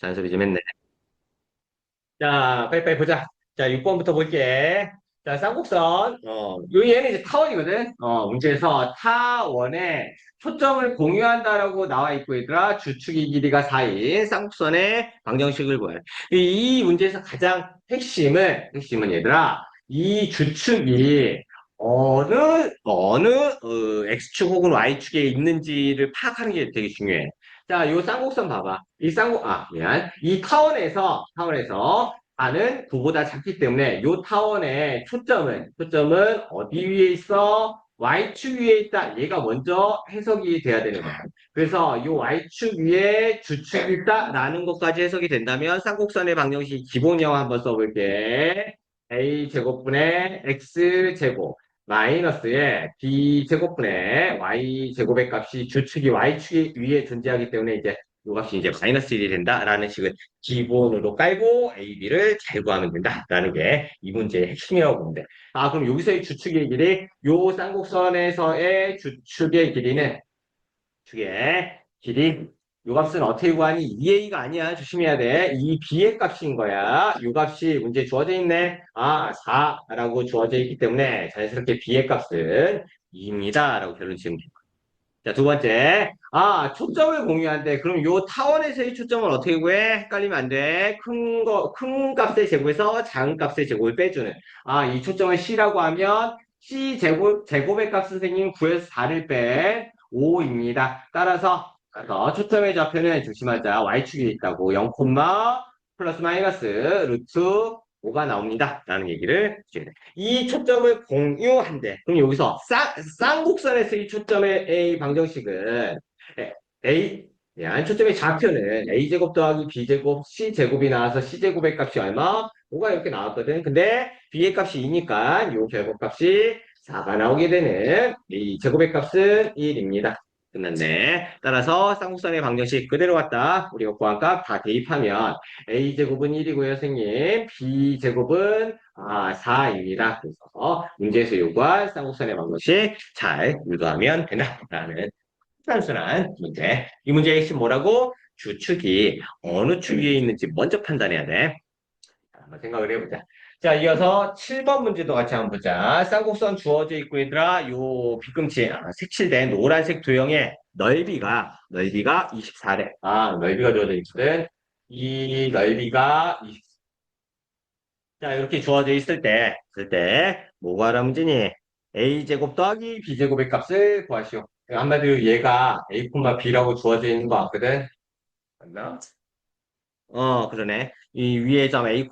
잔소리 좀 했네. 자, 빨리빨리 보자. 자, 6번부터 볼게. 자, 쌍곡선. 요 얘는 이제 타원이거든. 문제에서 타원에 초점을 공유한다라고 나와 있고, 얘들아, 주축이 길이가 4인 쌍곡선의 방정식을 구하래. 이 문제에서 가장 핵심은 얘들아, 이 주축이 X축 혹은 Y축에 있는지를 파악하는 게 되게 중요해. 자, 요 쌍곡선 봐봐. 미안. 이 타원에서 반은 9보다 작기 때문에 요 타원의 초점은 어디 위에 있어? Y축 위에 있다. 얘가 먼저 해석이 돼야 되는 거야. 그래서 요 Y축 위에 주축이 있다라는 것까지 해석이 된다면 쌍곡선의 방정식 기본형 한번 써볼게. A제곱분의 X제곱. 마이너스에 b제곱분의 y제곱의 값이 주축이 y축 위에 존재하기 때문에 이제 이 값이 이제 마이너스 1이 된다라는 식을 기본으로 깔고 a, b를 잘 구하면 된다라는 게 이 문제의 핵심이라고 보면 돼. 아, 그럼 여기서의 주축의 길이 요 쌍곡선에서의 주축의 길이는 축의 길이 요 값은 어떻게 구하니? 2a가 아니야. 조심해야 돼. 이 b의 값인 거야. 요 값이 문제 주어져 있네. 아, 4라고 주어져 있기 때문에 자연스럽게 b의 값은 2입니다. 라고 결론 지으면 돼. 자, 두 번째. 아, 초점을 공유한대. 그럼 요 타원에서의 초점을 어떻게 구해? 헷갈리면 안 돼. 큰 값의 제곱에서 작은 값의 제곱을 빼주는. 아, 이 초점을 C라고 하면 제곱의 값은 생긴 9에서 4를 뺀 5입니다. 따라서 초점의 좌표는 조심하자. Y축이 있다고. 0, 플러스 마이너스 루트 5가 나옵니다. 라는 얘기를 해줘야 돼. 이 초점을 공유한대. 그럼 여기서 쌍곡선에서 이 초점의 A 방정식은 A, 초점의 좌표는 A제곱 더하기 B제곱 C제곱이 나와서 C제곱의 값이 얼마? 5가 이렇게 나왔거든. 근데 B의 값이 2니까 이 결국값이 4가 나오게 되는 이 제곱의 값은 1입니다. 끝났네. 따라서 쌍곡선의 방정식 그대로 왔다. 우리 구한값 다 대입하면 A제곱은 1이고요, 선생님. B제곱은 4입니다. 그래서 문제에서 요구한 쌍곡선의 방정식 잘 유도하면 된다라는 단순한 문제. 이 문제의 핵심 뭐라고? 주축이 어느 축 위에 있는지 먼저 판단해야 돼. 한번 생각을 해보자. 자, 이어서 7번 문제도 같이 한번 보자. 쌍곡선 주어져 있고 얘들아, 요 뒤꿈치 색칠된 노란색 도형의 넓이가 24래. 아, 넓이가 주어져 있거든. 이 넓이가 자, 이렇게 주어져 있을 때, 뭐가 하라 문제니? a제곱 더하기 b제곱의 값을 구하시오. 한마디로 얘가 a, b라고 주어져 있는 거 같거든. 맞나? 그러네. 이 위에 점 A,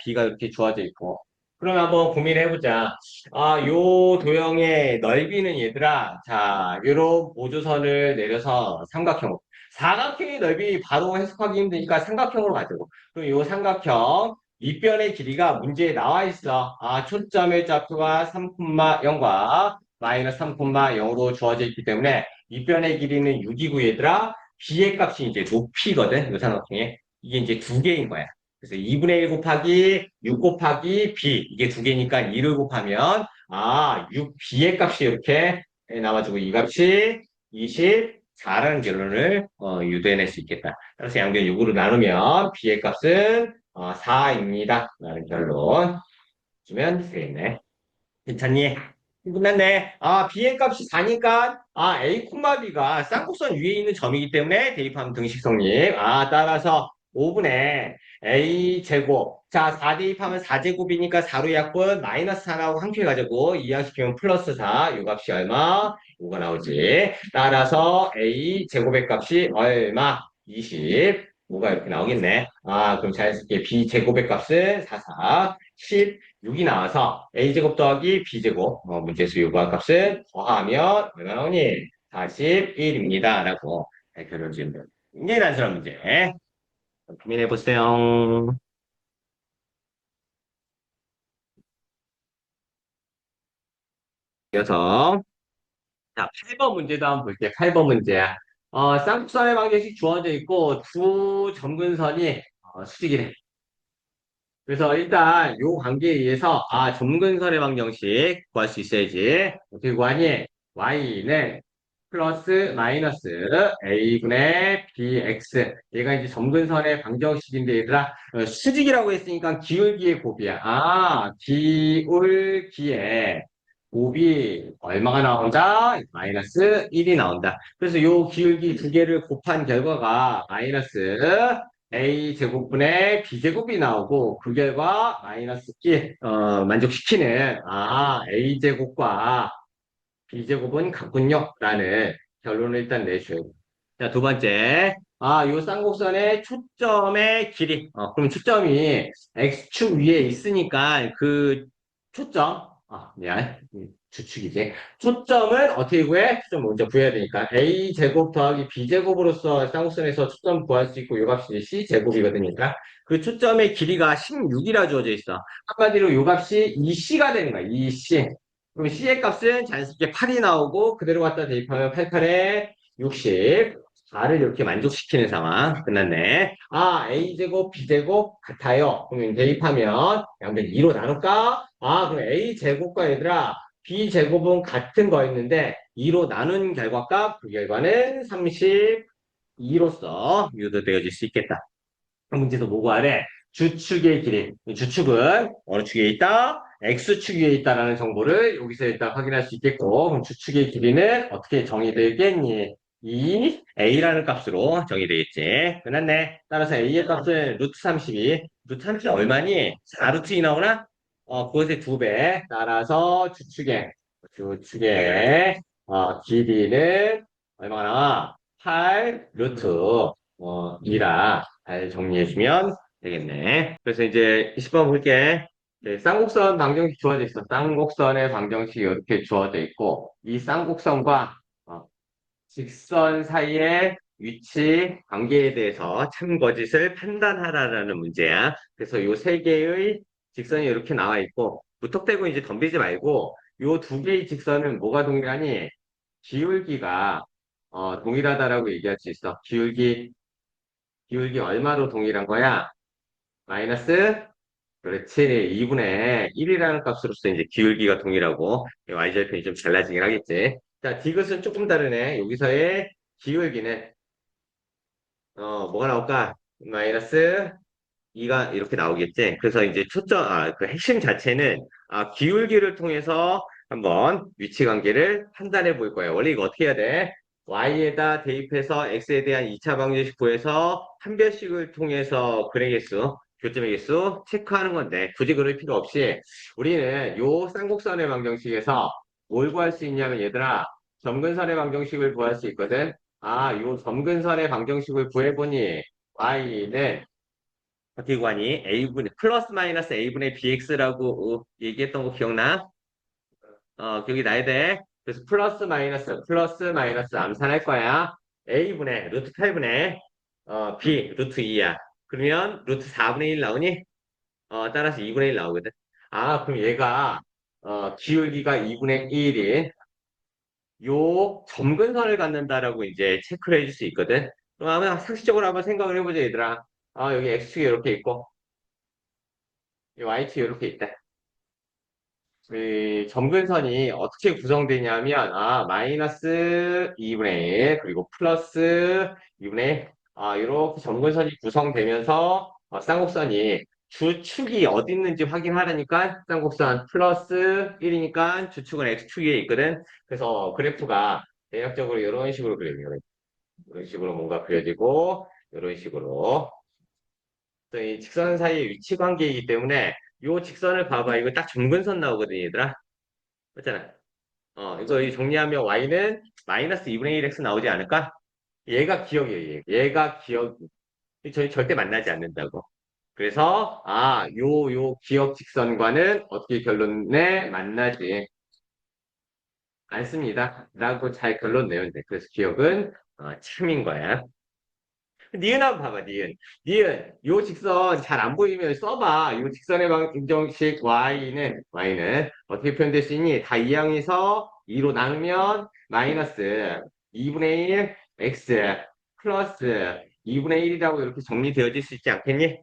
B가 이렇게 주어져 있고. 그럼 한번 고민해보자. 아, 요 도형의 넓이는 얘들아, 자, 요런 보조선을 내려서 삼각형. 사각형의 넓이 바로 해석하기 힘드니까 삼각형으로 가자고. 그럼 요 삼각형, 밑변의 길이가 문제에 나와 있어. 아, 초점의 좌표가 3,0과 마이너스 3,0으로 주어져 있기 때문에 밑변의 길이는 6이고 얘들아, B의 값이 이제 높이거든, 요 삼각형에. 이게 이제 두 개인 거야. 그래서 2분의 1 곱하기 6 곱하기 b 이게 두 개니까 2를 곱하면 6b의 값이 이렇게 나와주고 이 값이 24라는 결론을 유도해낼 수 있겠다. 따라서 양변 6으로 나누면 b의 값은 4입니다. 라는 결론 주면 되겠네. 괜찮니? 끝났네. 아, b의 값이 4니까, a, b가 쌍곡선 위에 있는 점이기 때문에 대입하면 등식 성립. 아, 따라서 5분의 a 제곱. 자, 4 대입하면 4제곱이니까 4로 약분 마이너스 4라고 한 표 가지고 이항시키면 플러스 4. 요 값이 얼마? 5가 나오지. 따라서 a 제곱의 값이 얼마? 20. 5가 이렇게 나오겠네. 아, 그럼 자연스럽게 b 제곱의 값은 4, 16이 나와서 a제곱 더하기 b제곱 문제수 요구한 값은 더하면 얼마 나오니? 41입니다. 라고 결론 지으면 됩니다. 굉장히 단순한 문제. 고민해 보세요. 이어서 자, 8번 문제도 한번 볼게요. 8번 문제야. 쌍둥선의 방정식 주어져 있고 두 점근선이 수직이래. 그래서 일단 요 관계에 의해서 점근선의 방정식 구할 수 있어야지. 어떻게 구하니? y는 플러스 마이너스 a분의 bx. 얘가 이제 점근선의 방정식인데 얘들아 수직이라고 했으니까 기울기의 곱이야. 아, 기울기의 곱이 얼마가 나온다? 마이너스 1이 나온다. 그래서 요 기울기 두 개를 곱한 결과가 마이너스 a 제곱분의 b 제곱이 나오고 그 결과 마이너스 1 만족시키는 a 제곱과 b제곱은 같군요. 라는 결론을 일단 내줘요. 자, 두 번째. 요 쌍곡선의 초점의 길이. 그럼 초점이 x축 위에 있으니까 그 초점, 미안. 주축이지. 초점은 어떻게 구해? 초점 먼저 구해야 되니까. a제곱 더하기 b제곱으로서 쌍곡선에서 초점 구할 수 있고 요 값이 c제곱이거든요. 그 초점의 길이가 16이라 주어져 있어. 한마디로 요 값이 2c가 되는 거야. 2c. 그럼 C의 값은 자연스럽게 8이 나오고 그대로 갖다 대입하면 88에 60. 4를 이렇게 만족시키는 상황. 끝났네. A제곱, B제곱 같아요. 그러면 대입하면 양변 2로 나눌까? 그럼 A제곱과 얘들아, B제곱은 같은 거였는데 2로 나눈 결과값, 그 결과는 32로서 유도되어질 수 있겠다. 문제도 뭐 구하래? 주축의 길이. 이 주축은 어느 축에 있다? X축 위에 있다라는 정보를 여기서 일단 확인할 수 있겠고, 그럼 주축의 길이는 어떻게 정의되겠니? 이 A라는 값으로 정의되겠지. 끝났네. 따라서 A의 값은 루트 32. 루트 32 얼마니? 4루트 2 나오나? 그것의 2배. 따라서 주축의 길이는 얼마나 나와? 8 루트 2라. 잘 정리해주면 되겠네. 그래서 이제 10번 볼게. 네, 쌍곡선 방정식 주어져 있어. 쌍곡선의 방정식이 이렇게 주어져 있고, 이 쌍곡선과 직선 사이의 위치 관계에 대해서 참거짓을 판단하라는 문제야. 그래서 요 세 개의 직선이 이렇게 나와 있고, 무턱대고 이제 덤비지 말고, 요 두 개의 직선은 뭐가 동일하니? 기울기가 동일하다라고 얘기할 수 있어. 기울기 얼마로 동일한 거야? 마이너스, 그렇지. 2분의 1이라는 값으로서 이제 기울기가 동일하고, y절편이 좀 달라지긴 하겠지. 자, 디귿은 조금 다르네. 여기서의 기울기는, 뭐가 나올까? 마이너스 2가 이렇게 나오겠지. 그래서 이제 그 핵심 자체는, 기울기를 통해서 한번 위치 관계를 판단해 볼 거예요. 원래 이거 어떻게 해야 돼? y에다 대입해서 x에 대한 2차 방정식 구해서 한 별씩을 통해서 근의 개수, 교점의 개수 체크하는 건데 굳이 그럴 필요 없이 우리는 요 쌍곡선의 방정식에서 뭘 구할 수 있냐면 얘들아 점근선의 방정식을 구할 수 있거든. 요 점근선의 방정식을 구해보니 y는 어떻게 구하니? a분의 플러스 마이너스 a분의 bx라고 얘기했던 거 기억나? 기억이 나야 돼. 그래서 플러스 마이너스 암산할 거야. a분의 루트 8분의 b 루트 2야. 그러면 루트 4분의 1 나오니? 따라서 2분의 1 나오거든. 그럼 얘가 기울기가 2분의 1인 요 점근선을 갖는다라고 이제 체크를 해줄 수 있거든. 그럼 한번 상식적으로 한번 생각을 해보자, 얘들아. 여기 x축이 이렇게 있고, 이 y축이 이렇게 있다. 이 점근선이 어떻게 구성되냐면, 마이너스 2분의 1, 그리고 플러스 2분의 1, 이렇게 점근선이 구성되면서, 쌍곡선이 주축이 어디 있는지 확인하려니까, 쌍곡선 플러스 1이니까 주축은 x축에 있거든. 그래서 그래프가 대략적으로 이런 식으로 그려요. 이런 식으로 뭔가 그려지고, 이런 식으로. 또 이 직선 사이의 위치 관계이기 때문에, 요 직선을 봐봐. 이거 딱 점근선 나오거든, 얘들아. 맞잖아. 이거 정리하면 y는 마이너스 2분의 1x 나오지 않을까? 얘가 기억이에요. 얘가 기억, 저희 절대 만나지 않는다고. 그래서, 요 기억 직선과는 어떻게 결론내 만나지 않습니다. 라고 잘 결론 내면 돼. 그래서 기억은 참인 거야. 니은 한번 봐봐, 니은. 니은, 요 직선 잘 안 보이면 써봐. 요 직선의 방정식 y는 어떻게 표현될 수 있니? 다 이항에서 2로 나누면 마이너스 2분의 1 x 플러스 2분의 1이라고 이렇게 정리되어질 수 있지 않겠니?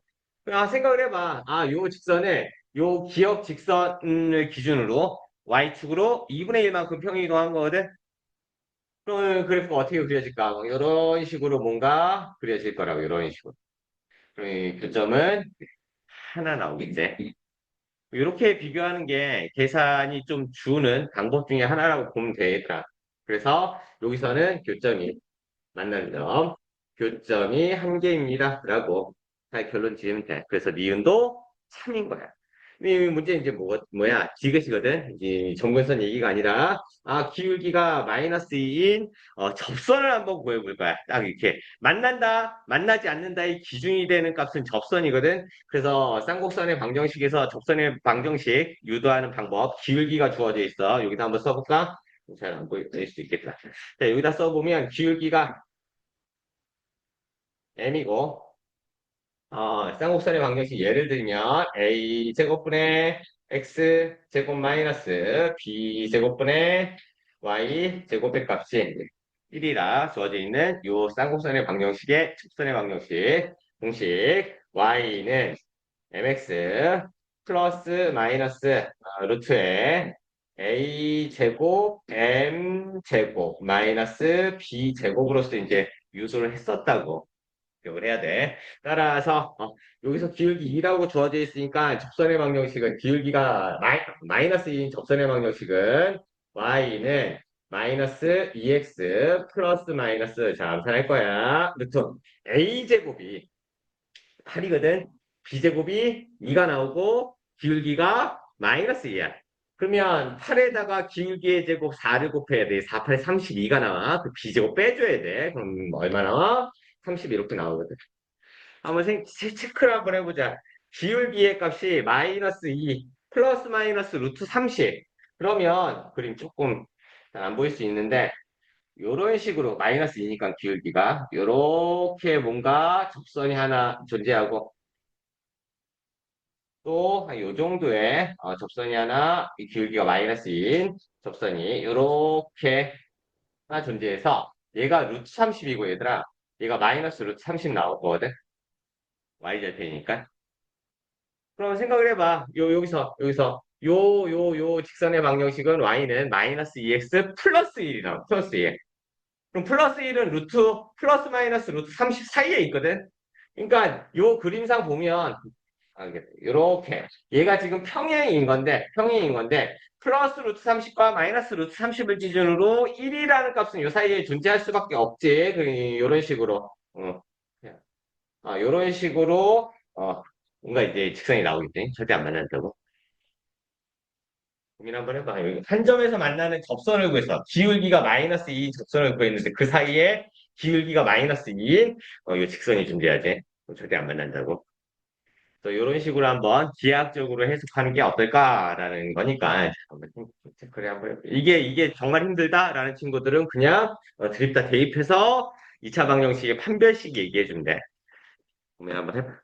생각을 해봐. 요 직선을, 요 기억 직선을 기준으로 y축으로 2분의 1만큼 평행이동한 거거든? 그럼 그래프가 어떻게 그려질까? 이런 식으로 뭔가 그려질 거라고, 이런 식으로. 그럼 이 교점은 하나 나오겠지. 이렇게 비교하는 게 계산이 좀 주는 방법 중에 하나라고 보면 되겠다. 그래서 여기서는 교점이 만나는 점, 교점이 한 개입니다. 라고 잘 결론 지으면 돼. 그래서 니은도 참인 거야. 근데 이 문제 이제 뭐야? 지그시거든. 이 점근선 얘기가 아니라, 기울기가 마이너스 2인 접선을 한번 구해볼 거야. 딱 이렇게. 만난다, 만나지 않는다의 기준이 되는 값은 접선이거든. 그래서 쌍곡선의 방정식에서 접선의 방정식 유도하는 방법, 기울기가 주어져 있어. 여기다 한번 써볼까? 잘 안 보일 수 있겠다. 자, 여기다 써보면 기울기가 m이고, 쌍곡선의 방정식 예를 들면 a 제곱분의 x 제곱 마이너스 b 제곱분의 y 제곱의 값이 1이라 주어져 있는 요 쌍곡선의 방정식의 직선의 방정식 공식 y는 mx 플러스 마이너스 루트에 a 제곱 m 제곱 마이너스 b 제곱으로서 이제 유도를 했었다고 기억을 해야 돼. 따라서 여기서 기울기 2라고 주어져 있으니까 접선의 방정식은 기울기가 마이너스 2인 접선의 방정식은 y는 마이너스 2x 플러스 마이너스 자 암산할 거야. 루트 a제곱이 8이거든. b제곱이 2가 나오고 기울기가 마이너스 2야. 그러면 8에다가 기울기의 제곱 4를 곱해야 돼. 4, 8, 32가 나와. 그 b제곱 빼줘야 돼. 그럼 얼마 나와? 30 이렇게 나오거든. 한번 체크를 한번 해보자. 기울기의 값이 마이너스 2 플러스 마이너스 루트 30. 그러면 그림 조금 안 보일 수 있는데 이런 식으로 마이너스 2니까 기울기가 이렇게 뭔가 접선이 하나 존재하고 또 한 요 정도의 접선이 하나 이 기울기가 마이너스 2인 접선이 이렇게 하나 존재해서 얘가 루트 30이고 얘들아 얘가 마이너스 루트 30 나오거든. y절편이니까. 그럼 생각을 해봐. 여기서 요 직선의 방정식은 y는 마이너스 2x 플러스 1이라고. 플러스 1. 그럼 플러스 1은 루트 플러스 마이너스 루트 30 사이에 있거든. 그러니까 요 그림상 보면 알겠다. 이렇게 얘가 지금 평행인 건데 플러스 루트 30과 마이너스 루트 30을 기준으로 1이라는 값은 요 사이에 존재할 수밖에 없지. 이런 식으로. 이런 식으로 뭔가 이제 직선이 나오겠지. 절대 안 만난다고. 고민 한번 해봐. 여기 한 점에서 만나는 접선을 구해서 기울기가 마이너스 2인 접선을 구했는데 그 사이에 기울기가 마이너스 2인 이 직선이 존재하지. 절대 안 만난다고. 또 이런 식으로 한번 기하학적으로 해석하는 게 어떨까라는 거니까 한번 체크를 한번 해볼게요. 이게 정말 힘들다라는 친구들은 그냥 드립다 대입해서 2차 방정식의 판별식 얘기해 주면 돼. 고민 한번 해봐.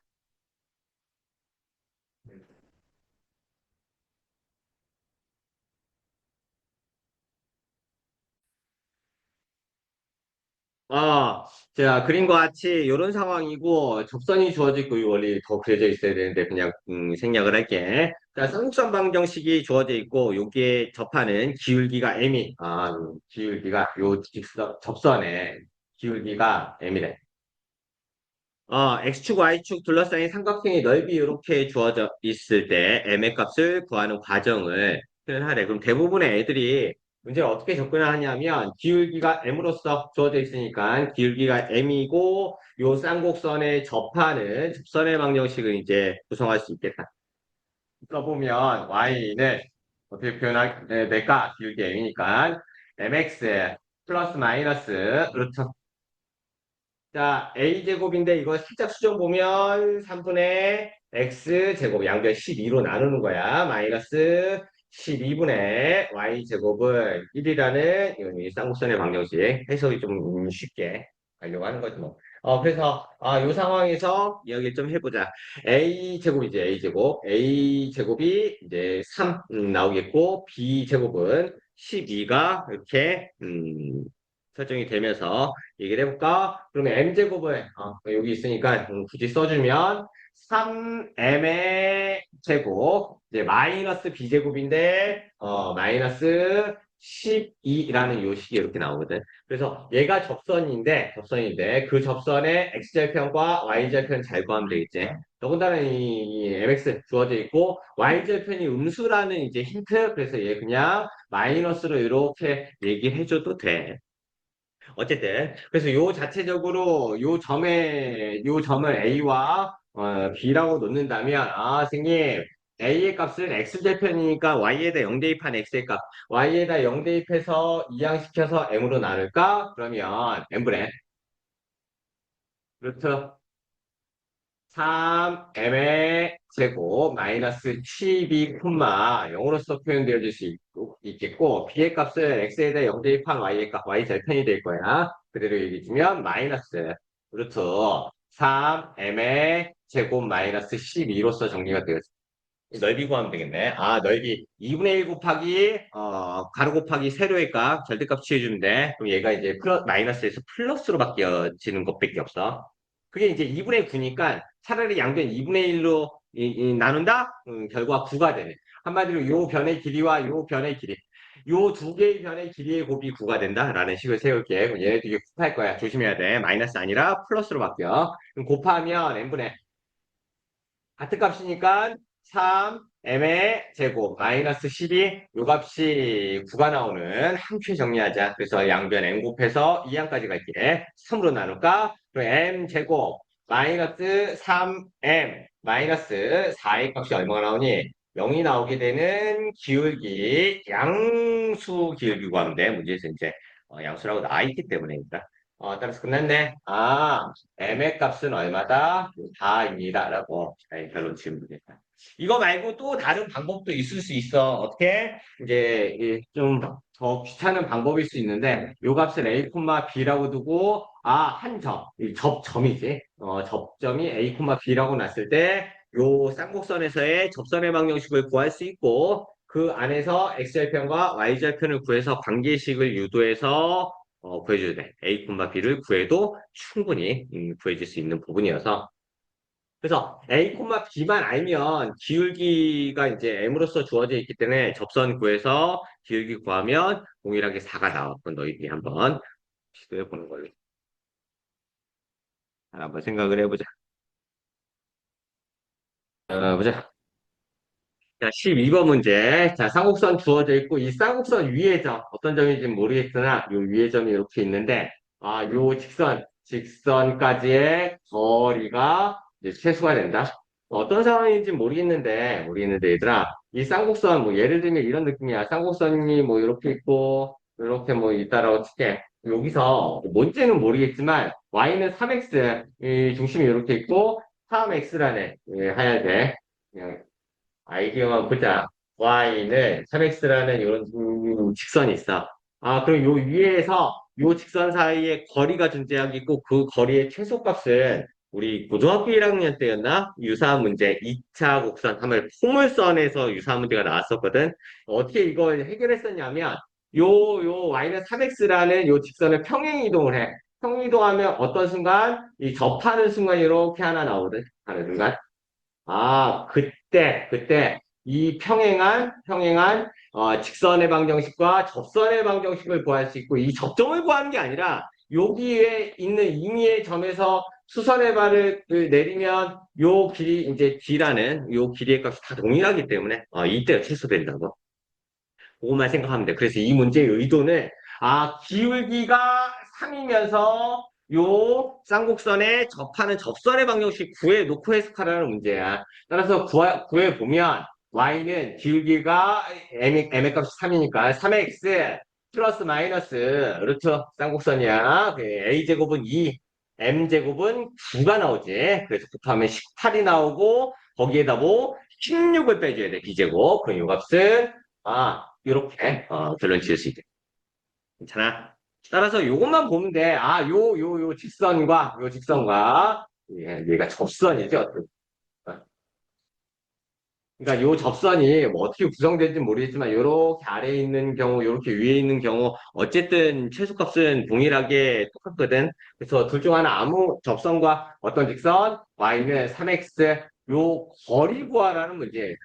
제가 그림과 같이 이런 상황이고 접선이 주어져 있고 이 원리 더 그려져 있어야 되는데 그냥 생략을 할게. 자, 쌍곡선 방정식이 주어져 있고 여기에 접하는 기울기가 m이 기울기가 요 접선의 기울기가 m이래. X축, Y축 둘러싸인 삼각형의 넓이 이렇게 주어져 있을 때 m의 값을 구하는 과정을 표현하래. 그럼 대부분의 애들이 문제를 어떻게 접근하냐면 기울기가 m으로서 주어져 있으니까 기울기가 m이고 요 쌍곡선에 접하는 접선의 방정식을 이제 구성할 수 있겠다. 써보면 y는 어떻게 될까? 기울기 m이니까 mx 플러스 마이너스 루트 자, a제곱인데 이거 살짝 수정 보면 3분의 x제곱 양변 12로 나누는 거야. 마이너스 12분의 y제곱을 1이라는 이 쌍곡선의 방정식 해석이 좀 쉽게 하려고 하는 거지 뭐. 그래서 이 상황에서 이야기 좀 해보자. a제곱이지 a제곱. a제곱이 이제 3 나오겠고 b제곱은 12가 이렇게 설정이 되면서 얘기를 해볼까? 그러면 m제곱을 여기 있으니까 굳이 써주면 3m의 제곱 이제 마이너스 b제곱인데 마이너스 12라는 요 식이 이렇게 나오거든. 그래서 얘가 접선인데 그 접선의 x절편과 y절편 잘 구하면 되겠지. 더군다나 이 mx 주어져 있고 y절편이 음수라는 이제 힌트. 그래서 얘 그냥 마이너스로 이렇게 얘기해줘도 돼. 어쨌든 그래서 요 자체적으로 요 점을 A와 B라고 놓는다면 선생님 A의 값은 X절편이니까 Y에다 0 대입한 X의 값 Y에다 0 대입해서 이항시켜서 M으로 나눌까? 그러면 M분의 루트 3m의 제곱 마이너스 12 콤마 0으로서 표현되어질 수 있겠고 b의 값은 x에다 0 대입한 y의 값 y 절편이 될 거야. 그대로 얘기해주면 마이너스 루트 3m의 제곱 마이너스 12로서 정리가 되었습니다. 넓이 구하면 되겠네. 넓이 2분의 1 곱하기 가로 곱하기 세로의 값 절대값 취해주면 돼. 그럼 얘가 이제 마이너스에서 플러스로 바뀌어지는 것밖에 없어. 그게 이제 2분의 9니까 차라리 양변 2분의 1로 나눈다? 결과 9가 되네. 한마디로 요 변의 길이와 요 변의 길이. 요 두 개의 변의 길이의 곱이 9가 된다라는 식을 세울게. 그럼 얘네 되게 곱할 거야. 조심해야 돼. 마이너스 아니라 플러스로 바뀌어. 그럼 곱하면 n분의 같은 값이니까 3m의 제곱 마이너스 12 요 값이 9가 나오는 함수 정리하자. 그래서 양변 m 곱해서 2항까지 갈게. 3으로 나눌까? 그럼 m 제곱 마이너스 3m 마이너스 4의 값이 얼마가 나오니? 0이 나오게 되는 기울기 양수 기울기 구하면 돼. 문제에서 이제 양수라고 나와 있기 때문에 일단. 따라서 끝났네. m의 값은 얼마다? 4입니다. 라고 결론 지으면 되겠다. 이거 말고 또 다른 방법도 있을 수 있어. 어떻게? 이제 좀 더 귀찮은 방법일 수 있는데 요 값을 a, b라고 두고 한 점, 이 접점이지. 접점이 a, b라고 놨을 때 요 쌍곡선에서의 접선의 방정식을 구할 수 있고 그 안에서 x절편과 y절편을 구해서 관계식을 유도해서 구해줘야 돼. A, B를 구해도 충분히 구해줄 수 있는 부분이어서. 그래서 A, B만 알면 기울기가 이제 M으로서 주어져 있기 때문에 접선 구해서 기울기 구하면 동일하게 4가 나와. 그건 너희들이 한번 시도해 보는 걸로. 한번 생각을 해보자. 보자. 자, 12번 문제. 자, 쌍곡선 주어져 있고, 이 쌍곡선 위의 점, 어떤 점인지 모르겠으나, 요 위의 점이 이렇게 있는데, 요 직선까지의 거리가 이제 최소가 된다. 어떤 상황인지 모르겠는데, 얘들아, 이 쌍곡선, 뭐, 예를 들면 이런 느낌이야. 쌍곡선이 뭐, 이렇게 있고, 이렇게 뭐, 있다라고 칠게. 여기서, 뭔지는 모르겠지만, y는 3x, 이 중심이 이렇게 있고, 3x라네. 해야 돼. 아이디어만 보자. y는 3x라는 이런 직선이 있어. 그럼 요 위에서 요 직선 사이에 거리가 존재하겠고 그 거리의 최소값은 우리 고등학교 1학년 때였나? 유사한 문제 2차 곡선 하면 포물선에서 유사한 문제가 나왔었거든. 어떻게 이걸 해결했었냐면 요 y는 3x라는 요 직선을 평행 이동을 해. 평행 이동하면 어떤 순간 이 접하는 순간 이렇게 하나 나오거든. 하는 순간. 그때 이 평행한 직선의 방정식과 접선의 방정식을 구할 수 있고 이 접점을 구하는 게 아니라 여기에 있는 임의의 점에서 수선의 발을 내리면 요 길이 이제 d라는 요 길이의 값이 다 동일하기 때문에 이때가 최소된다고. 그것만 생각하면 돼. 그래서 이 문제의 의도는 기울기가 3이면서 요 쌍곡선에 접하는 접선의 방정식 구해놓고 해석하라는 문제야. 따라서 구해보면 y는 기울기가 m의 값이 3이니까 3x 플러스 마이너스 루트 쌍곡선이야. a제곱은 2, m제곱은 9가 나오지. 그래서 곱하면 18이 나오고 거기에다 뭐 16을 빼줘야 돼. b제곱. 그럼 요 값은 이렇게 결론 지을 수 있게. 괜찮아? 따라서 요것만 보면 돼. 요 직선과 얘가 접선이죠. 그러니까 요 접선이 뭐 어떻게 구성될지 모르겠지만 요렇게 아래에 있는 경우, 요렇게 위에 있는 경우 어쨌든 최소값은 동일하게 똑같거든. 그래서 둘 중 하나 아무 접선과 어떤 직선 y는 3x 요 거리 구하라는 문제예요.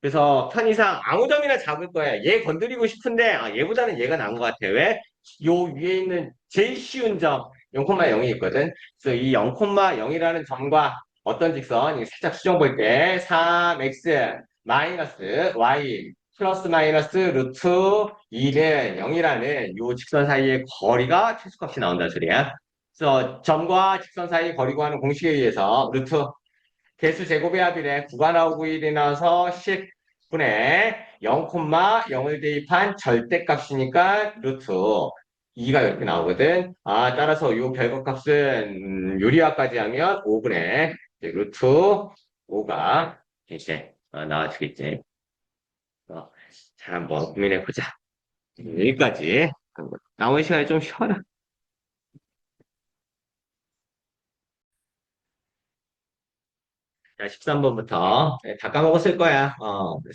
그래서 편의상 아무 점이나 잡을 거야. 얘 건드리고 싶은데 얘보다는 얘가 나은 것 같아. 왜? 요 위에 있는 제일 쉬운 점 0,0이 있거든. 그래서 이 0,0이라는 점과 어떤 직선, 이거 살짝 수정 볼 때 3x 마이너스 y 플러스 마이너스 루트 2는 0이라는 요 직선 사이의 거리가 최소값이 나온다 소리야. 그래서 점과 직선 사이 거리 구하는 공식에 의해서 루트 개수 제곱의 합이래. 9가 나오고 1이 나와서 10분의 0,0을 대입한 절대값이니까 루트 2가 이렇게 나오거든. 따라서 요 결과값은 요리화까지 하면 5분의 루트 5가 이제 나와주겠지. 어, 잘 한번 고민해보자. 여기까지. 나머지 시간에 좀 쉬어라. 자, 13번부터. 다 까먹었을 거야.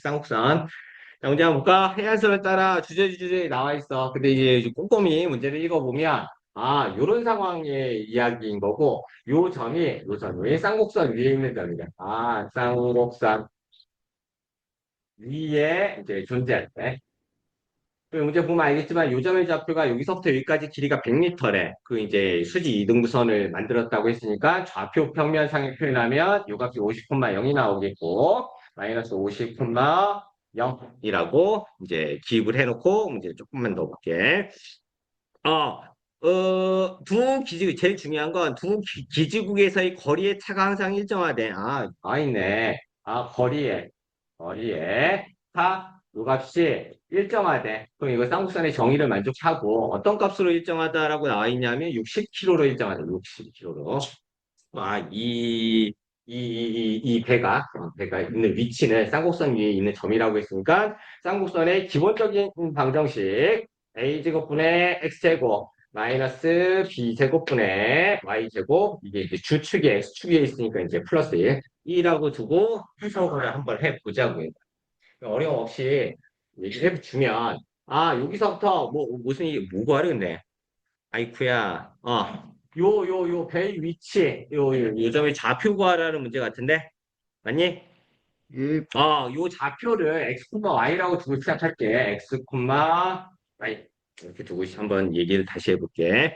쌍곡선. 자, 문제 한번 볼까? 해안선을 따라 주저주저에 나와 있어. 근데 이제 꼼꼼히 문제를 읽어보면, 요런 상황의 이야기인 거고, 요 점이 쌍곡선 위에 있는 점이다. 쌍곡선 위에 이제 존재할 때. 그 문제 보면 알겠지만 요점의 좌표가 여기서부터 여기까지 길이가 100m래. 그 이제 수지 이등분선을 만들었다고 했으니까 좌표 평면상에 표현하면 요 값이 50,0이 나오겠고 마이너스 50,0이라고 이제 기입을 해놓고 문제 조금만 더 볼게. 두 기지국, 제일 중요한 건 두 기지국에서의 거리의 차가 항상 일정하대. 있네. 거리에 차, 요 값이 일정하대. 그럼 이거 쌍곡선의 정의를 만족하고 어떤 값으로 일정하다라고 나와 있냐면 60km로 일정하대. 60km로. 이 배가 있는 위치는 쌍곡선 위에 있는 점이라고 했으니까 쌍곡선의 기본적인 방정식 a제곱분의 x제곱 마이너스 b제곱분의 y제곱 이게 이제 주축에 x축에 있으니까 이제 플러스 1이라고 두고 해석을 한번 해보자고요. 어려움 없이 얘기를 해주면 여기서부터 무슨 뭐고 하려는데 아이쿠야 요 배 위치 요 점의 좌표 구하라는 문제 같은데 맞니? 요 좌표를 x, y라고 두고 시작할게. x, y 이렇게 두고 한번 얘기를 다시 해볼게.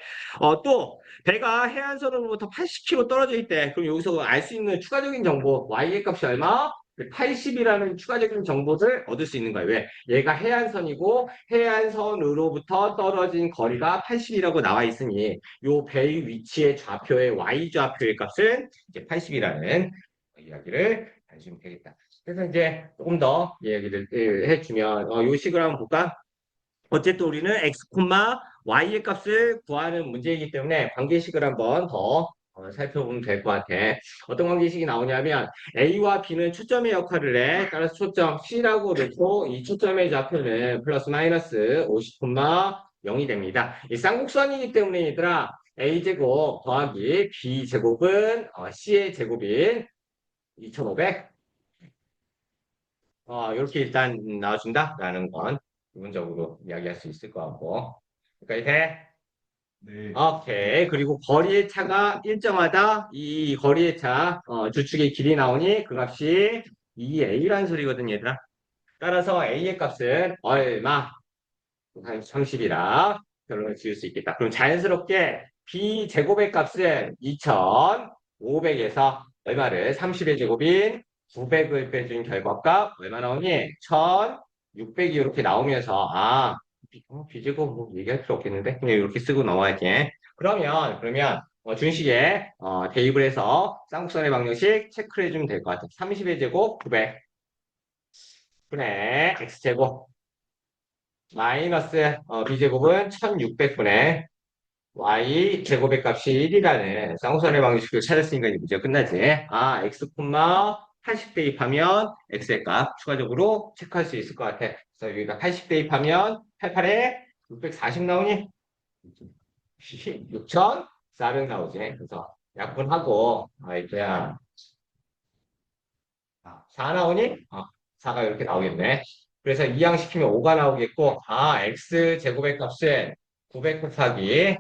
또 배가 해안선으로부터 80km 떨어져 있대. 그럼 여기서 알 수 있는 추가적인 정보 y의 값이 얼마? 80이라는 추가적인 정보를 얻을 수 있는 거예요. 왜? 얘가 해안선이고 해안선으로부터 떨어진 거리가 80이라고 나와 있으니 요 배의 위치의 좌표의 y좌표의 값은 이제 80이라는 이야기를 해주면 되겠다. 그래서 이제 조금 더 이야기를 해주면 요 식을 한번 볼까? 어쨌든 우리는 x, y의 값을 구하는 문제이기 때문에 관계식을 한번 더 살펴보면 될 것 같아. 어떤 관계식이 나오냐면 A와 B는 초점의 역할을 해. 따라서 초점 C라고 놓고 이 초점의 좌표는 플러스 마이너스 50, 0이 됩니다. 이 쌍곡선이기 때문에 얘들아 A제곱 더하기 B제곱은 C의 제곱인 2500 이렇게 일단 나와준다라는 건 기본적으로 이야기할 수 있을 것 같고. 여기까지 돼? 네. 오케이. 그리고 거리의 차가 일정하다. 이 거리의 차, 주축의 길이 나오니 그 값이 2a라는 소리거든, 얘들아. 따라서 a의 값은 얼마? 한 30이라 결론을 지을 수 있겠다. 그럼 자연스럽게 b 제곱의 값은 2,500에서 얼마를 30의 제곱인 900을 빼준 결과값 얼마 나오니? 1,600이 이렇게 나오면서 b제곱 뭐 얘기할 필요 없겠는데 그냥 이렇게 쓰고 넘어갈게. 그러면 준식에 대입을 해서 쌍곡선의 방정식 체크를 해주면 될 것 같아. 30의 제곱 900 분의 x제곱 마이너스 b제곱은 1600분의 y 제곱의 값이 1이라는 쌍곡선의 방식을 찾았으니까 이제 문제가 끝나지. x, 80 대입하면 x의 값 추가적으로 체크할 수 있을 것 같아. 그래서 여기다 80 대입하면 88에 640 나오니? 6,400 나오지. 그래서 약분하고 이거야 4 나오니? 4가 이렇게 나오겠네. 그래서 이항시키면 5가 나오겠고, x 제곱의 값은 900 곱하기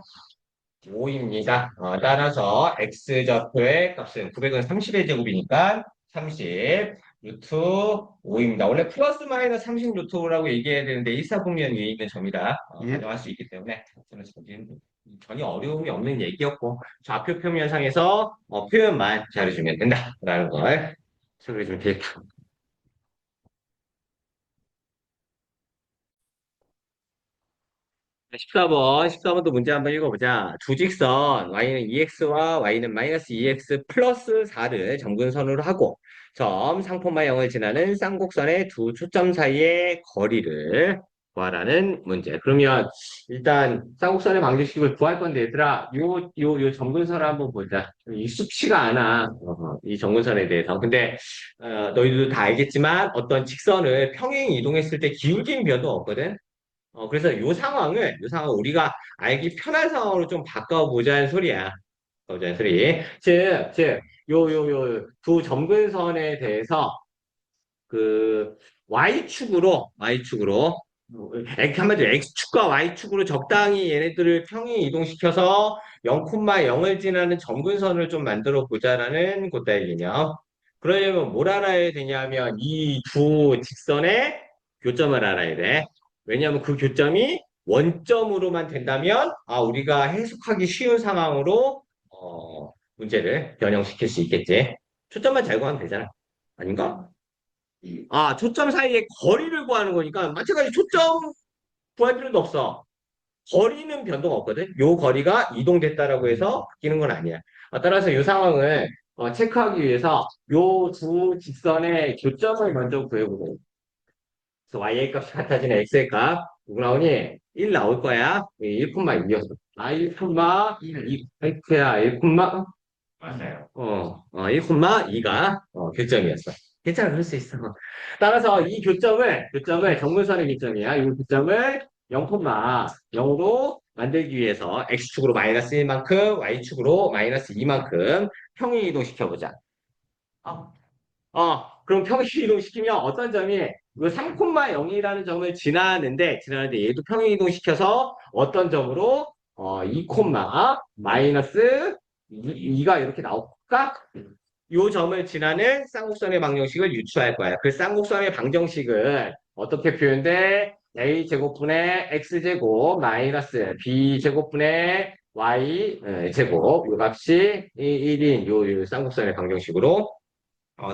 5입니다. 따라서 x 좌표의 값은 900은 30의 제곱이니까 30, 루트 5입니다. 원래 플러스 마이너스 30 루트라고 얘기해야 되는데 일사분면 위에 있는 점이라 가정할 수 있기 때문에 저는 전혀 어려움이 없는 얘기였고 좌표 평면상에서 표현만 잘해주면 된다라는 걸 설명해주면 되겠다. 14번도 문제 한번 읽어보자. 두 직선 y는 2x와 y는 마이너스 2x 플러스 4를 점근선으로 하고 점 상품과 0을 지나는 쌍곡선의 두 초점 사이의 거리를 구하라는 문제. 그러면 일단 쌍곡선의 방정식을 구할 건데 얘들아 요 점근선을 한번 보자. 익숙치가 않아. 이 점근선에 대해서. 근데 너희들도 다 알겠지만 어떤 직선을 평행 이동했을 때 기울기는 변동 없거든. 그래서 요 상황을 우리가 알기 편한 상황으로 좀 바꿔보자는 소리야. 바꿔보자는 소리. 두 점근선에 대해서 그 Y축으로, 한마디로 X축과 Y축으로 적당히 얘네들을 평행 이동시켜서 0,0을 지나는 점근선을 좀 만들어 보자라는 그따위 개념. 그러려면 뭘 알아야 되냐면 이 두 직선의 교점을 알아야 돼. 왜냐하면 그 교점이 원점으로만 된다면 우리가 해석하기 쉬운 상황으로 문제를 변형시킬 수 있겠지. 초점만 잘 구하면 되잖아. 아닌가? 초점 사이의 거리를 구하는 거니까 마찬가지 초점 구할 필요도 없어. 거리는 변동 없거든. 요 거리가 이동됐다라고 해서 바뀌는 건 아니야. 따라서 이 상황을 체크하기 위해서 요 두 직선의 교점을 먼저 구해보고 그래서 y의 값이 같아지는 x의 값 누구 나오니? 1 나올 거야. 1,2였어. 1,2 x야. 1, 맞아요. 1,2가 교점이었어. 괜찮아, 그럴 수 있어. 따라서 이 교점을 정근선의 교점이야. 이 교점을 0,0으로 만들기 위해서 x축으로 마이너스 1만큼, y축으로 마이너스 2만큼 평행 이동시켜보자. 어, 그럼 평행 이동시키면 어떤 점이 이 3,0이라는 점을 지나는데 얘도 평행 이동시켜서 어떤 점으로 2, 마이너스 2가 이렇게 나올까? 요 점을 지나는 쌍곡선의 방정식을 유추할 거야. 그 쌍곡선의 방정식은 어떻게 표현돼? a제곱분의 x제곱 마이너스 b제곱분의 y 제곱 요 값이 1인 요 쌍곡선의 방정식으로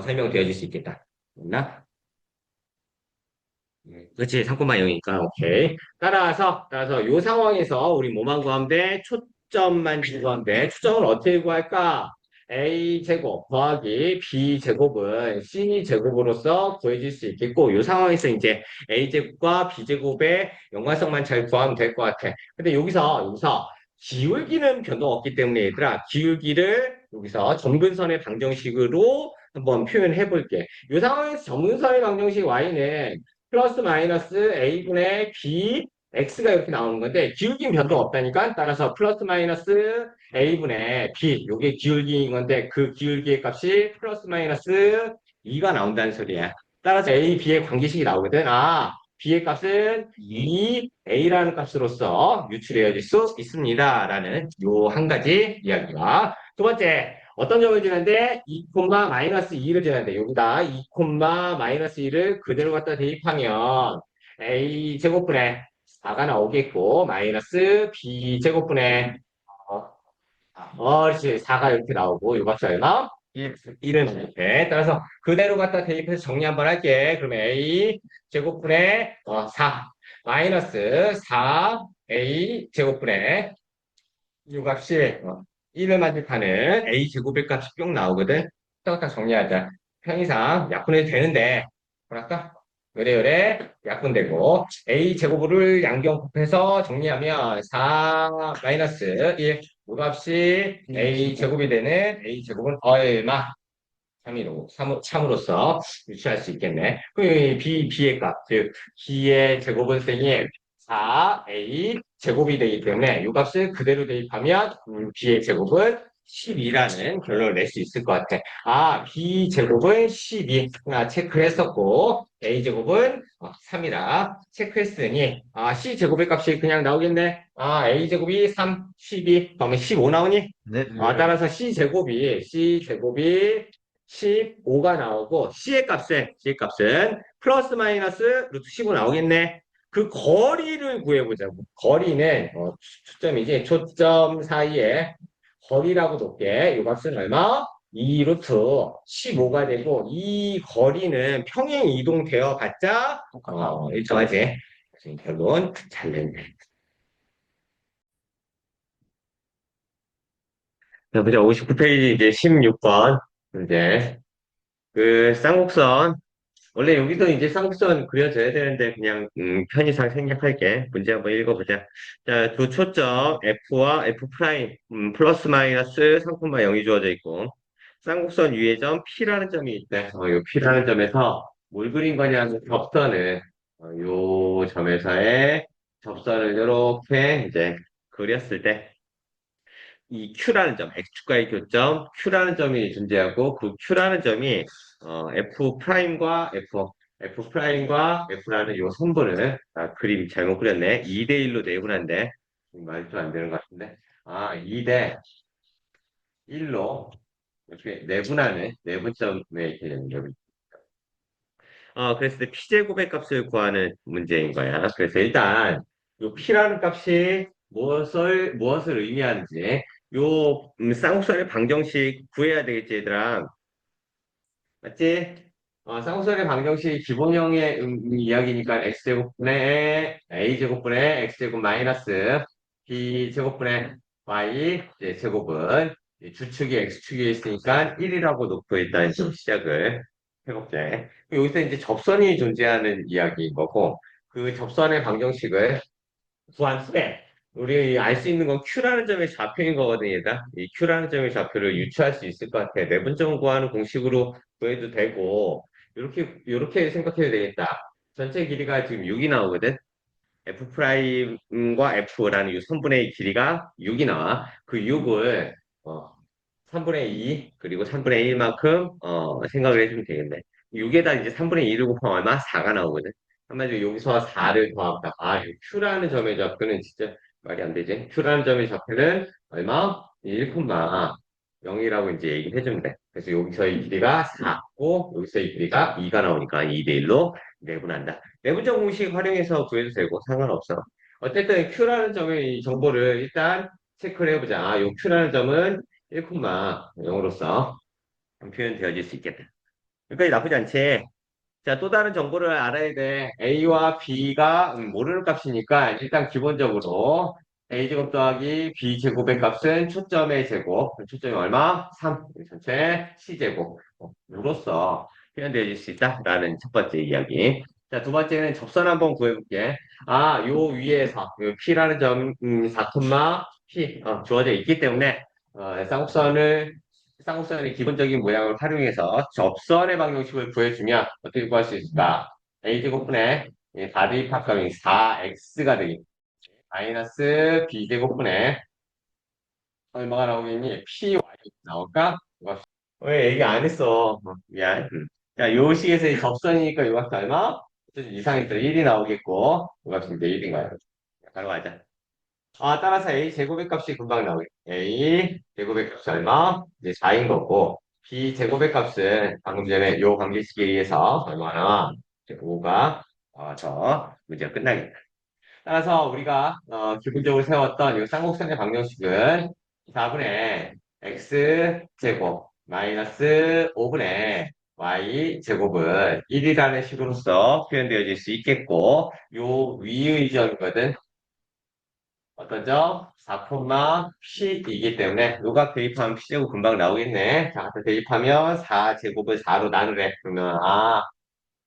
설명되어질 수 있겠다. 맞나? 그렇지, 3,0이니까, 오케이. 따라서 요 상황에서 우리 뭐만 구하면 돼? 초점만 구하면 돼. 초점을 어떻게 구할까? A제곱 더하기 B제곱은 C제곱으로서 구해질 수 있겠고, 요 상황에서 이제 A제곱과 B제곱의 연관성만 잘 구하면 될 것 같아. 근데 여기서 기울기는 변동 없기 때문에 얘들아, 기울기를 여기서 점근선의 방정식으로 한번 표현해 볼게. 이 상황에서 점근선의 방정식 Y는 플러스 마이너스 a분의 b x가 이렇게 나오는 건데 기울기는 변동 없다니까 따라서 플러스 마이너스 a분의 b 요게 기울기인 건데 그 기울기의 값이 플러스 마이너스 2가 나온다는 소리야. 따라서 a, b의 관계식이 나오거든. b의 값은 2a라는 값으로서 유출되어질 수 있습니다. 라는 요 한 가지 이야기가. 두 번째, 어떤 점을 지는데 2, 마이너스 2를 지는데 여기다 2, 마이너스 2를 그대로 갖다 대입하면 a 제곱분의 4가 나오겠고 마이너스 b 제곱분의 그렇지 4가 이렇게 나오고 이 값이 얼마? 1은 이렇게 따라서 그대로 갖다 대입해서 정리 한번 할게. 그러면 a 제곱분의 4 마이너스 4a 제곱분의 이 값이 1을 만족하는 a 제곱의 값이 뿅 나오거든. 딱 정리하자. 편의상 약분해도 되는데 뭐랄까? 요래 약분되고 a 제곱을 양변 곱해서 정리하면 4 마이너스 1 이 값이 a 제곱이 되는 a 제곱은 얼마? 3이로 참으로써 유추할 수 있겠네. 그럼 이 b의 값, 즉 b의 제곱은 쌩이 4a 제곱이 되기 때문에 이 값을 그대로 대입하면 b의 제곱은 12라는 결론을 낼 수 있을 것 같아. b 제곱은 12 체크했었고 a 제곱은 3이라 체크했으니 c 제곱의 값이 그냥 나오겠네. a 제곱이 3, 12 그러면 15 나오니? 네. 따라서 c 제곱이 15가 나오고 C의 값은 플러스 마이너스 루트 15 나오겠네. 그 거리를 구해보자고. 거리는 초점이지. 초점 사이에 거리라고 놓게. 이 값은 얼마? 2 루트 15가 되고 이 거리는 평행 이동되어 봤자 일정하지. 그래서 결론 잘 됐네. 자, 보자. 59페이지 이제 16번. 이제 그 쌍곡선 원래 여기도 이제 쌍곡선 그려져야 되는데 그냥 편의상 생략할게. 문제 한번 읽어보자. 자, 두 초점 F와 F 프라임 플러스 마이너스 3,0이 주어져 있고 쌍곡선 위의 점 P라는 점이 있대. 요 P라는 점에서 뭘 그린 거냐면 접선을 요 점에서의 접선을 이렇게 이제 그렸을 때 이 Q라는 점, X축과의 교점 Q라는 점이 존재하고 그 Q라는 점이 F 프라임과 F 프라임과 F라는 요 선분을 그림 잘못 그렸네. 2대 1로 내분한데 말도 안 되는 것 같은데 2대 1로 이렇게 내분하는 내분점의 개념이 그랬을 때 P제곱의 값을 구하는 문제인 거야. 그래서 일단 요 P라는 값이 무엇을 의미하는지 요 쌍곡선의 방정식 구해야 되겠지, 얘들아. 맞지? 쌍곡선의 방정식 기본형의 이야기니까 x제곱분의 a제곱분의 x제곱 마이너스 b제곱분의 y 제곱은 이 주축이 x축에 있으니까 1이라고 놓고 일단 시작을 해볼게. 여기서 이제 접선이 존재하는 이야기인 거고 그 접선의 방정식을 구한 후에 우리 알 수 있는 건 Q라는 점의 좌표인 거거든, 얘가. 이 Q라는 점의 좌표를 유추할 수 있을 것 같아. 내분점 구하는 공식으로 구해도 되고, 이렇게 생각해도 되겠다. 전체 길이가 지금 6이 나오거든. F 프라임과 F라는 이 선분의 길이가 6이 나와. 그 6을 3분의 2 그리고 3분의 1만큼 생각을 해주면 되겠네. 6에다 이제 3분의 2를 곱하면 얼마? 4가 나오거든. 한마디로 여기서 4를 더합니다. 이 Q라는 점의 좌표는 진짜 말이 안 되지. Q라는 점의 좌표는 얼마? 1,0이라고 이제 얘기를 해주면 돼. 그래서 여기서의 길이가 4고 여기서의 길이가 2가 나오니까 2대 1로 내분한다. 내분점 공식 활용해서 구해도 되고 상관없어. 어쨌든 Q라는 점의 이 정보를 일단 체크를 해보자. 이 Q라는 점은 1,0으로서 표현되어질 수 있겠다. 여기까지 나쁘지 않지? 자, 또 다른 정보를 알아야 돼. A와 B가 모르는 값이니까 일단 기본적으로 A제곱 더하기 B제곱의 값은 초점의 제곱. 초점이 얼마? 3. 전체 C제곱. 로써 표현되어질 수 있다라는 첫 번째 이야기. 자, 두 번째는 접선 한번 구해볼게. 요 위에서 요 P라는 점 4, P 주어져 있기 때문에 쌍곡선의 기본적인 모양을 활용해서 접선의 방정식을 구해주면 어떻게 구할 수 있을까? a제곱분의 바대입합감이 4x가 되겠지. 마이너스 b제곱분의 얼마가 나오겠니? py 나올까? 왜 얘기 안 했어? 미안. 자, 요 식에서 접선이니까 요 값이 얼마? 좀 이상했어. 1이 나오겠고, 요 값이 이제 1인 거야. 바로 가자. 따라서 A 제곱의 값이 금방 나오겠 A 제곱의 값이 얼마? 이제 4인 거고, B 제곱의 값은 방금 전에 요 관계식에 의해서 얼마나? 이제 5가 저 문제가 끝나겠다. 따라서 우리가 기본적으로 세웠던 이 쌍곡선의 방정식은 4분의 x 제곱 마이너스 5분의 y 제곱은 1이라는 식으로서 표현되어질 수 있겠고, 요 위의 점이거든. 어떤 점? 4, P이기 때문에 요각 대입하면 P제곱 금방 나오겠네. 자, 갖다 대입하면 4제곱을 4로 나누래. 그러면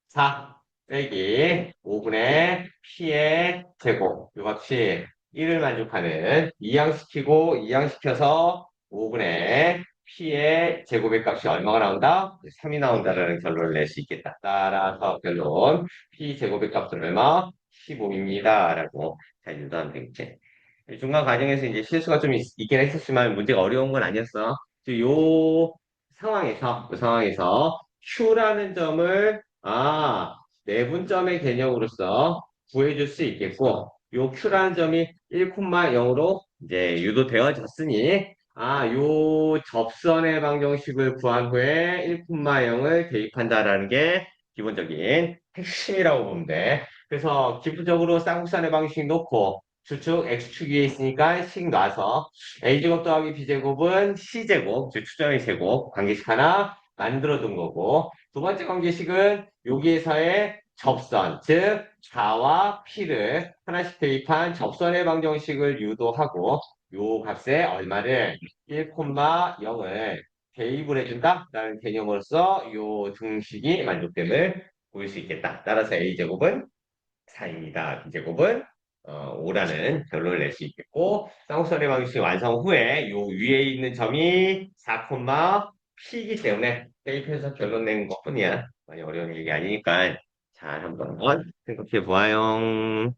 4 빼기 5분의 P의 제곱. 요 값이 1을 만족하는 이항시키고 이항시켜서 5분의 P의 제곱의 값이 얼마가 나온다? 3이 나온다라는 결론을 낼 수 있겠다. 따라서 결론 P 제곱의 값은 얼마? 15입니다. 라고 잘 유도하면 되겠지. 중간 과정에서 이제 실수가 좀 긴 했었지만 문제가 어려운 건 아니었어. 요 상황에서 Q라는 점을 내분점의 개념으로서 구해줄 수 있겠고 요 Q라는 점이 1,0으로 이제 유도되어졌으니 요 접선의 방정식을 구한 후에 1,0을 대입한다라는 게 기본적인 핵심이라고 보면 돼. 그래서 기본적으로 쌍곡선의 방정식 놓고 주축 x축 위에 있으니까 식 놔서 a제곱 더하기 b제곱은 c제곱, 즉 추정의 제곱 관계식 하나 만들어 둔 거고 두 번째 관계식은 여기에서의 접선, 즉 좌와 p를 하나씩 대입한 접선의 방정식을 유도하고 요 값에 얼마를 1,0을 대입을 해준다라는 개념으로서 요 등식이 만족됨을 보일 수 있겠다. 따라서 a제곱은 4입니다. b제곱은 5라는 결론을 낼 수 있겠고 쌍곡선의 방정식 완성 후에 요 위에 있는 점이 4, p이기 때문에 대입해서 결론 낸 것뿐이야. 많이 어려운 얘기 아니니까 잘 한번 생각해 보아요.